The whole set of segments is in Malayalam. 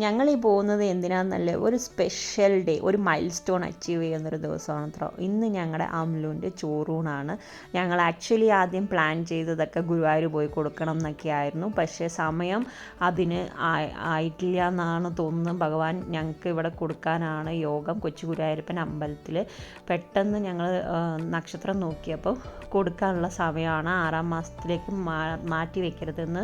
ഞങ്ങളീ പോകുന്നത് എന്തിനാണെന്നല്ലേ, ഒരു സ്പെഷ്യൽ ഡേ, ഒരു മൈൽ സ്റ്റോൺ അച്ചീവ് ചെയ്യുന്നൊരു ദിവസമാണ് അത്ര. ഇന്ന് ഞങ്ങളുടെ അമ്ലുവിൻ്റെ ചോറൂണാണ്. ഞങ്ങൾ ആക്ച്വലി ആദ്യം പ്ലാൻ ചെയ്തതൊക്കെ ഗുരുവായൂർ പോയി കൊടുക്കണം എന്നൊക്കെ ആയിരുന്നു. പക്ഷേ സമയം അതിന് ആയിട്ടില്ല എന്നാണ് തോന്നുന്നത്. ഭഗവാൻ ഞങ്ങൾക്ക് ഇവിടെ കൊടുക്കാനാണ് യോഗം. കൊച്ചു ഗുരുവായൂരപ്പൻ അമ്പലത്തിൽ പെട്ടെന്ന് ഞങ്ങൾ നക്ഷത്രം നോക്കിയപ്പോൾ കൊടുക്കാനുള്ള സമയമാണ്. 6-ാം മാസത്തിലേക്ക് മാറ്റി വയ്ക്കരുതെന്ന്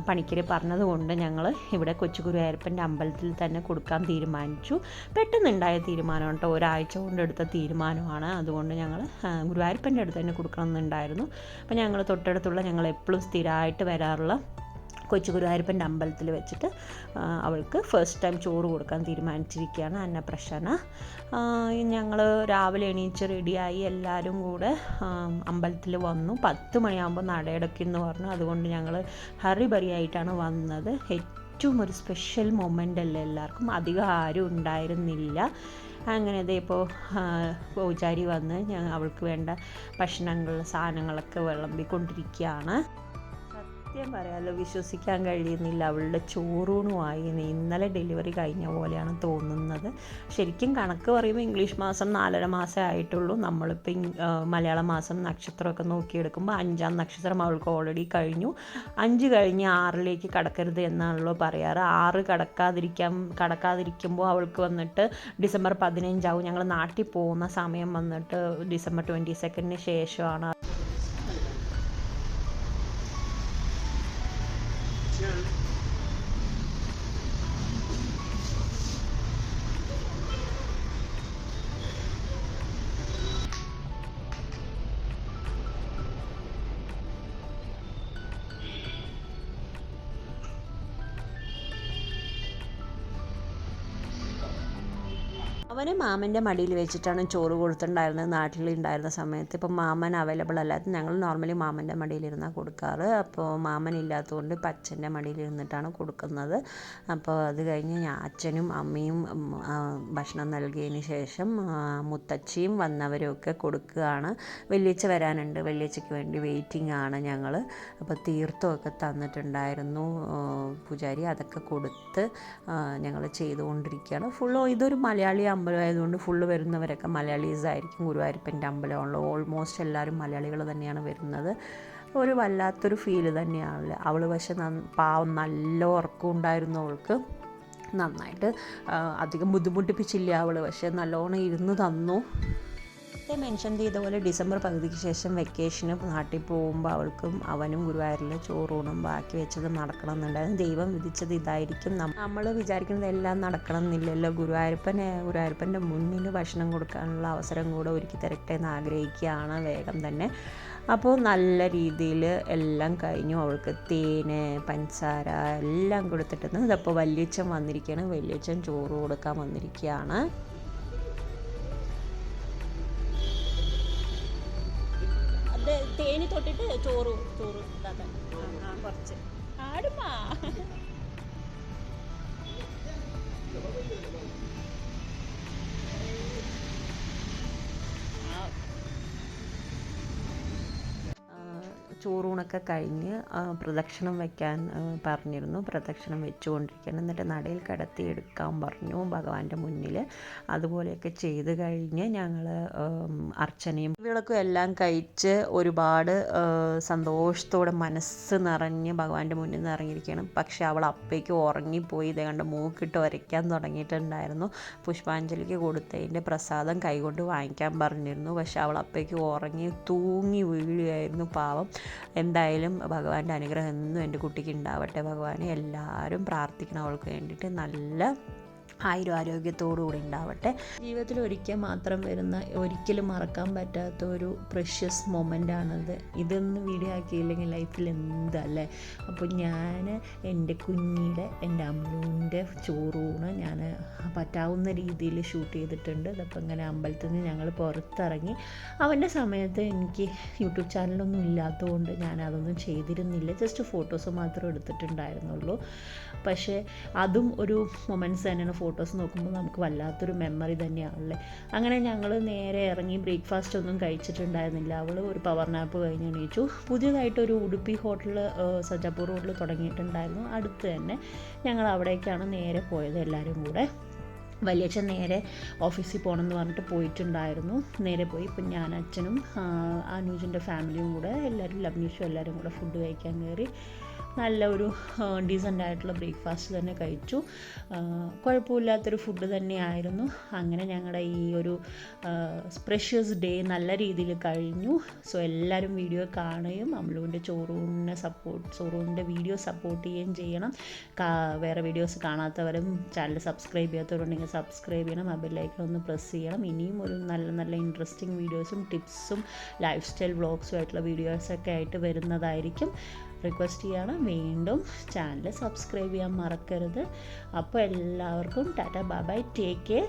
പണിക്കർ പറഞ്ഞതുകൊണ്ട് ഞങ്ങൾ ഇവിടെ കൊച്ചു ഗുരുവായൂരപ്പൻ്റെ അമ്പലത്തിൽ തന്നെ കൊടുക്കാൻ തീരുമാനിച്ചു. പെട്ടെന്നുണ്ടായ തീരുമാനം കേട്ടോ, ഒരാഴ്ച കൊണ്ട് എടുത്ത തീരുമാനമാണ്. അതുകൊണ്ട് ഞങ്ങൾ ഗുരുവായൂരപ്പൻ്റെ അടുത്ത് തന്നെ കൊടുക്കണമെന്നുണ്ടായിരുന്നു. അപ്പോൾ ഞങ്ങൾ തൊട്ടടുത്തുള്ള ഞങ്ങൾ എപ്പോഴും സ്ഥിരമായിട്ട് വരാറുള്ള കൊച്ചു ഗുരുവായൂരപ്പൻ്റെ അമ്പലത്തിൽ വെച്ചിട്ട് അവൾക്ക് ഫസ്റ്റ് ടൈം ചോറ് കൊടുക്കാൻ തീരുമാനിച്ചിരിക്കുകയാണ്. അന്നപ്രസന്ന. ഞങ്ങൾ രാവിലെ എണീച്ച് റെഡിയായി എല്ലാവരും കൂടെ അമ്പലത്തിൽ വന്നു. 10 മണിയാകുമ്പോൾ നടയടയ്ക്കുമെന്ന് പറഞ്ഞു. അതുകൊണ്ട് ഞങ്ങൾ ഹറിബറിയായിട്ടാണ് വന്നത്. ഏറ്റവും ഒരു സ്പെഷ്യൽ മൊമെൻ്റ് അല്ലേ എല്ലാവർക്കും. അധികം ആരും ഉണ്ടായിരുന്നില്ല. അങ്ങനെ ഇപ്പോൾ പൂജാരി വന്ന് അവൾക്ക് വേണ്ട ഭക്ഷണങ്ങൾ സാധനങ്ങളൊക്കെ വിളമ്പിക്കൊണ്ടിരിക്കുകയാണ്. സത്യം പറയാമല്ലോ, വിശ്വസിക്കാൻ കഴിയുന്നില്ല. അവളുടെ ചോറൂണുമായി ഇന്നലെ ഡെലിവറി കഴിഞ്ഞ പോലെയാണ് തോന്നുന്നത്. ശരിക്കും കണക്ക് പറയുമ്പോൾ ഇംഗ്ലീഷ് മാസം 4.5 മാസമേ ആയിട്ടുള്ളൂ. നമ്മളിപ്പോൾ മലയാള മാസം നക്ഷത്രമൊക്കെ നോക്കിയെടുക്കുമ്പോൾ 5-ാം നക്ഷത്രം അവൾക്ക് ഓൾറെഡി കഴിഞ്ഞു. 5 കഴിഞ്ഞ് 6ലേക്ക് കടക്കരുത് എന്നാണല്ലോ പറയാറ്. 6 കടക്കാതിരിക്കുമ്പോൾ അവൾക്ക് വന്നിട്ട് ഡിസംബർ 15 ആവും. ഞങ്ങൾ നാട്ടിൽ പോകുന്ന സമയം വന്നിട്ട് ഡിസംബർ 22 ശേഷമാണ്. അവന് മാമൻ്റെ മടിയിൽ വെച്ചിട്ടാണ് ചോറ് കൊടുത്തിട്ടുണ്ടായിരുന്നത് നാട്ടിലുണ്ടായിരുന്ന സമയത്ത്. ഇപ്പം മാമൻ അവൈലബിൾ അല്ലാത്ത ഞങ്ങൾ നോർമലി മാമൻ്റെ മടിയിലിരുന്നാണ് കൊടുക്കാറ്. അപ്പോൾ മാമൻ ഇല്ലാത്തതുകൊണ്ട് ഇപ്പം അച്ഛൻ്റെ മടിയിലിരുന്നിട്ടാണ് കൊടുക്കുന്നത്. അപ്പോൾ അത് കഴിഞ്ഞ് അച്ഛനും അമ്മയും ഭക്ഷണം നൽകിയതിന് ശേഷം മുത്തച്ഛിയും വന്നവരൊക്കെ കൊടുക്കുകയാണ്. വെള്ളിയാഴ്ച വരാനുണ്ട്, വെള്ളിയാഴ്ചയ്ക്ക് വേണ്ടി വെയിറ്റിംഗ് ആണ് ഞങ്ങൾ. അപ്പോൾ തീർത്ഥമൊക്കെ തന്നിട്ടുണ്ടായിരുന്നു പൂജാരി. അതൊക്കെ കൊടുത്ത് ഞങ്ങൾ ചെയ്തുകൊണ്ടിരിക്കുകയാണ്. ഇതൊരു മലയാളി അമ്പലമായതുകൊണ്ട് ഫുള്ള് വരുന്നവരൊക്കെ മലയാളീസ് ആയിരിക്കും. ഗുരുവായൂരപ്പൻ്റെ അമ്പലമുള്ള ഓൾമോസ്റ്റ് എല്ലാവരും മലയാളികൾ തന്നെയാണ് വരുന്നത്. ഒരു വല്ലാത്തൊരു ഫീല് തന്നെയാണ്. അവൾ പക്ഷെ പാവം നല്ല ഉറക്കം ഉണ്ടായിരുന്നു. അവൾക്ക് നന്നായിട്ട് അധികം ബുദ്ധിമുട്ടിപ്പിച്ചില്ല അവൾ. പക്ഷെ നല്ലോണം ഇരുന്ന് തന്നു. മെൻഷൻ ചെയ്ത പോലെ ഡിസംബർ പകുതിക്ക് ശേഷം വെക്കേഷന് നാട്ടിൽ പോകുമ്പോൾ അവൾക്കും അവനും ഗുരുവായൂരിൽ ചോറൂണും ബാക്കി വെച്ചത് നടക്കണം എന്നുണ്ടായിരുന്നു. ദൈവം വിധിച്ചത് ഇതായിരിക്കും. നമ്മൾ വിചാരിക്കുന്നത് എല്ലാം നടക്കണം എന്നില്ലല്ലോ. ഗുരുവായൂരപ്പൻ്റെ മുന്നിൽ ഭക്ഷണം കൊടുക്കാനുള്ള അവസരം കൂടെ ഒരുക്കി തരട്ടെ എന്ന് ആഗ്രഹിക്കുകയാണ് വേഗം തന്നെ. അപ്പോൾ നല്ല രീതിയിൽ എല്ലാം കഴിഞ്ഞു. അവൾക്ക് തേന് പഞ്ചസാര എല്ലാം കൊടുത്തിട്ടുണ്ട്. ഇതപ്പോൾ വല്യച്ഛൻ വന്നിരിക്കുകയാണ്. വല്യച്ഛൻ ചോറ് കൊടുക്കാൻ വന്നിരിക്കുകയാണ്. തേനി തൊട്ടിട്ട് ചോറ് ഇതാക്കാൻ കുറച്ച് ആടുമാ. ചോറൂണൊക്കെ കഴിഞ്ഞ് പ്രദക്ഷിണം വയ്ക്കാൻ പറഞ്ഞിരുന്നു. പ്രദക്ഷിണം വെച്ചുകൊണ്ടിരിക്കണം. എന്നിട്ട് നടയിൽ കിടത്തി എടുക്കാൻ പറഞ്ഞു ഭഗവാന്റെ മുന്നിൽ. അതുപോലെയൊക്കെ ചെയ്ത് കഴിഞ്ഞ് ഞങ്ങൾ അർച്ചനയും വിളക്കും എല്ലാം കഴിച്ച് ഒരുപാട് സന്തോഷത്തോടെ മനസ്സ് നിറഞ്ഞ് ഭഗവാന്റെ മുന്നിൽ നിന്ന് ഇറങ്ങിയിരിക്കുകയാണ്. പക്ഷെ അവൾ അപ്പേക്ക് ഉറങ്ങിപ്പോയി. ഇതേ കണ്ട് മൂക്കിട്ട് വരയ്ക്കാൻ തുടങ്ങിയിട്ടുണ്ടായിരുന്നു. പുഷ്പാഞ്ജലിക്ക് കൊടുത്തതിൻ്റെ പ്രസാദം കൈകൊണ്ട് വാങ്ങിക്കാൻ പറഞ്ഞിരുന്നു. പക്ഷെ അവൾ അപ്പേക്ക് ഉറങ്ങി തൂങ്ങി വീഴുകയായിരുന്നു പാവം. എന്തായാലും ഭഗവാന്റെ അനുഗ്രഹം എന്നും എൻ്റെ കുട്ടിക്ക് ഉണ്ടാവട്ടെ. ഭഗവാനെ എല്ലാവരും പ്രാർത്ഥിക്കണം അവൾക്ക് വേണ്ടിയിട്ട്. നല്ല ആരോഗ്യത്തോടു കൂടി ഉണ്ടാവട്ടെ. ജീവിതത്തിൽ ഒരിക്കൽ മാത്രം വരുന്ന, ഒരിക്കലും മറക്കാൻ പറ്റാത്ത ഒരു പ്രഷ്യസ് മൊമെൻ്റാണത്. ഇതൊന്നും വീഡിയോ ആക്കിയില്ലെങ്കിൽ ലൈഫിൽ എന്തല്ലേ. അപ്പോൾ ഞാൻ എൻ്റെ കുഞ്ഞിയുടെ എൻ്റെ അമ്മൂൻ്റെ ചോറൂണ് ഞാൻ പറ്റാവുന്ന രീതിയിൽ ഷൂട്ട് ചെയ്തിട്ടുണ്ട്. ഇതപ്പോൾ ഇങ്ങനെ അമ്പലത്തിൽ നിന്ന് ഞങ്ങൾ പുറത്തിറങ്ങി. അവൻ്റെ സമയത്ത് എനിക്ക് യൂട്യൂബ് ചാനലൊന്നും ഇല്ലാത്തതുകൊണ്ട് ഞാൻ അതൊന്നും ചെയ്തിരുന്നില്ല. ജസ്റ്റ് ഫോട്ടോസ് മാത്രം എടുത്തിട്ടുണ്ടായിരുന്നുള്ളൂ. പക്ഷേ അതും ഒരു മൊമെൻറ്റ്സ് തന്നെയാണ്. ഫോട്ടോസ് നോക്കുമ്പോൾ നമുക്ക് വല്ലാത്തൊരു മെമ്മറി തന്നെയാണല്ലേ. അങ്ങനെ ഞങ്ങൾ നേരെ ഇറങ്ങി, ബ്രേക്ക്ഫാസ്റ്റ് ഒന്നും കഴിച്ചിട്ടുണ്ടായിരുന്നില്ല. അവൾ ഒരു പവർ നാപ്പ് കഴിഞ്ഞ് എണീച്ചു. പുതിയതായിട്ടൊരു ഉടുപ്പി ഹോട്ടൽ സജാപൂർ റോഡിൽ തുടങ്ങിയിട്ടുണ്ടായിരുന്നു, അടുത്ത് തന്നെ. ഞങ്ങൾ അവിടേക്കാണ് നേരെ പോയത് എല്ലാവരും കൂടെ. വലിയച്ഛൻ നേരെ ഓഫീസിൽ പോകണമെന്ന് പറഞ്ഞിട്ട് പോയിട്ടുണ്ടായിരുന്നു. നേരെ പോയി. ഇപ്പം ഞാൻ, അച്ഛനും അനൂജിൻ്റെ ഫാമിലിയും കൂടെ എല്ലാവരും, ലവ്നീഷും എല്ലാവരും കൂടെ ഫുഡ് കഴിക്കാൻ കയറി. നല്ല ഒരു ഡീസൻ്റ് ആയിട്ടുള്ള ബ്രേക്ക്ഫാസ്റ്റ് തന്നെ കഴിച്ചു. കുഴപ്പമില്ലാത്തൊരു ഫുഡ് തന്നെയായിരുന്നു. അങ്ങനെ ഞങ്ങളുടെ ഈ ഒരു പ്രഷ്യസ് ഡേ നല്ല രീതിയിൽ കഴിഞ്ഞു. സോ എല്ലാവരും വീഡിയോ കാണുകയും അമ്ലുവിൻ്റെ ചോറൂണിൻ്റെ വീഡിയോ സപ്പോർട്ട് ചെയ്യുകയും ചെയ്യണം. വേറെ വീഡിയോസ് കാണാത്തവരും ചാനൽ സബ്സ്ക്രൈബ് ചെയ്യാത്തവരുണ്ടെങ്കിൽ സബ്സ്ക്രൈബ് ചെയ്യണം. ആ ബെല്ലൈക്കൺ ഒന്ന് പ്രസ് ചെയ്യണം. ഇനിയും ഒരു നല്ല നല്ല ഇൻട്രസ്റ്റിംഗ് വീഡിയോസും ടിപ്സും ലൈഫ് സ്റ്റൈൽ വ്ളോഗ്സും ആയിട്ടുള്ള വീഡിയോസൊക്കെ ആയിട്ട് വരുന്നതായിരിക്കും. റിക്വസ്റ്റ് ചെയ്യാണ്, വീണ്ടും ചാനൽ സബ്സ്ക്രൈബ് ചെയ്യാൻ മറക്കരുത്. അപ്പോൾ എല്ലാവർക്കും Tata, bye bye, take care.